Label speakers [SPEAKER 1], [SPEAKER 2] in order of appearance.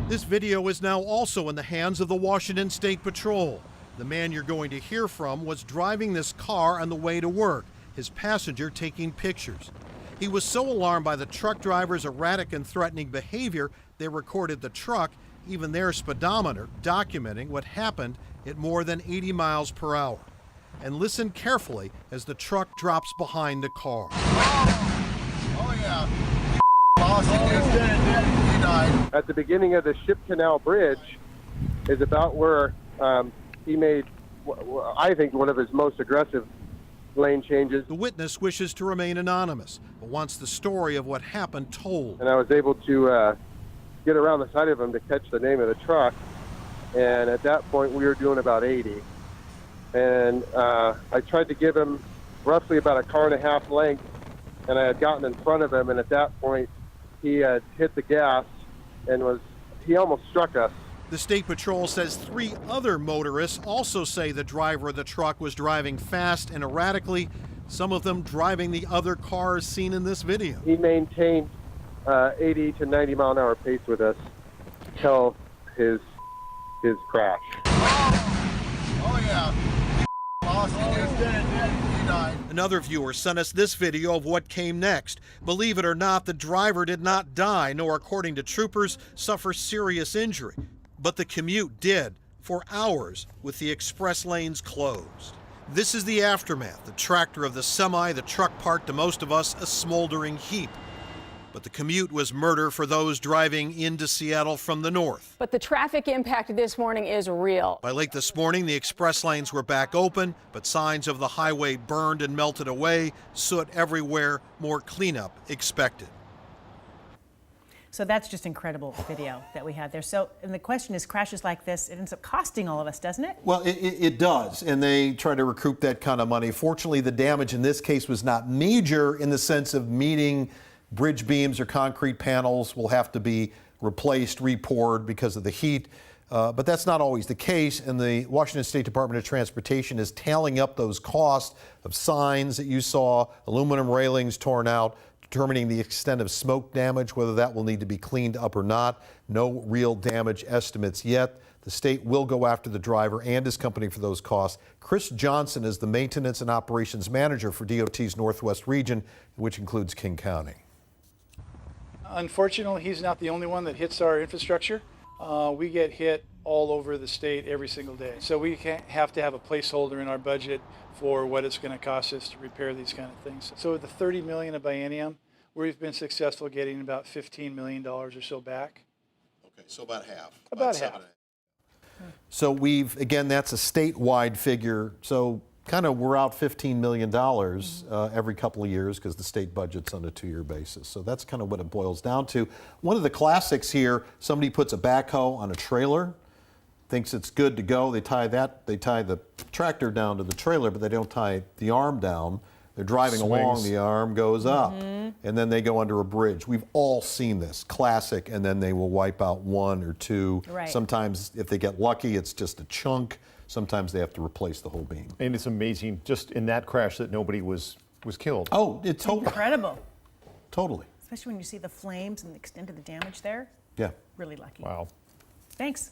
[SPEAKER 1] This video is now also in the hands of the Washington State Patrol. The man you're going to hear from was driving this car on the way to work, his passenger taking pictures. He was so alarmed by the truck driver's erratic and threatening behavior, they recorded the truck, even their speedometer, documenting what happened at more than 80 miles per hour. And listen carefully as the truck drops behind the car.
[SPEAKER 2] Oh yeah. He died. At the beginning of the Ship Canal Bridge is about where he made, I think, one of his most aggressive lane changes.
[SPEAKER 1] The witness wishes to remain anonymous, but wants the story of what happened told.
[SPEAKER 2] And I was able to get around the side of him to catch the name of the truck. And at that point, we were doing about 80. And I tried to give him roughly about a car and a half length, and I had gotten in front of him, and at that point, he had hit the gas and he almost struck us.
[SPEAKER 1] The State Patrol says 3 other motorists also say the driver of the truck was driving fast and erratically, some of them driving the other cars seen in this video.
[SPEAKER 2] He maintained 80 to 90 mile an hour pace with us until his crash.
[SPEAKER 3] Oh yeah. He died.
[SPEAKER 1] Another viewer sent us this video of what came next. Believe it or not, the driver did not die, nor, according to troopers, suffer serious injury. But the commute did, for hours, with the express lanes closed. This is the aftermath, the tractor of the semi, the truck parked to most of us a smoldering heap. But the commute was murder for those driving into Seattle from the north.
[SPEAKER 4] But the traffic impact this morning is real.
[SPEAKER 1] By late this morning, the express lanes were back open, but signs of the highway burned and melted away, soot everywhere, more cleanup expected.
[SPEAKER 5] So that's just incredible video that we have there. So, and the question is, crashes like this, it ends up costing all of us, doesn't it?
[SPEAKER 1] Well, it does, and they try to recoup that kind of money. Fortunately, the damage in this case was not major in the sense of meeting bridge beams or concrete panels will have to be replaced, repoured because of the heat. But that's not always the case, and the Washington State Department of Transportation is tallying up those costs of signs that you saw, aluminum railings torn out, determining the extent of smoke damage, whether that will need to be cleaned up or not. No real damage estimates yet. The state will go after the driver and his company for those costs. Chris Johnson is the Maintenance and Operations Manager for DOT's Northwest region, which includes King County.
[SPEAKER 6] Unfortunately, he's not the only one that hits our infrastructure. We get hit all over the state every single day. So we have to have a placeholder in our budget for what it's going to cost us to repair these kind of things. So with the $30 million of biennium, we've been successful getting about $15 million or so back.
[SPEAKER 1] Okay, so about half.
[SPEAKER 6] About half.
[SPEAKER 1] So again, that's a statewide figure. So kind of we're out $15 million every couple of years because the state budget's on a 2-year basis. So that's kind of what it boils down to. One of the classics here, somebody puts a backhoe on a trailer, thinks it's good to go. They tie the tractor down to the trailer, but they don't tie the arm down. They're driving along, the arm goes up, and then they go under a bridge. We've all seen this, classic, and then they will wipe out 1 or 2.
[SPEAKER 5] Right.
[SPEAKER 1] Sometimes, if they get lucky, it's just a chunk. Sometimes they have to replace the whole beam.
[SPEAKER 7] And it's amazing, just in that crash, that nobody was killed.
[SPEAKER 1] Oh, it's totally.
[SPEAKER 5] Incredible.
[SPEAKER 1] Totally.
[SPEAKER 5] Especially when you see the flames and the extent of the damage there.
[SPEAKER 1] Yeah.
[SPEAKER 5] Really lucky.
[SPEAKER 7] Wow.
[SPEAKER 5] Thanks.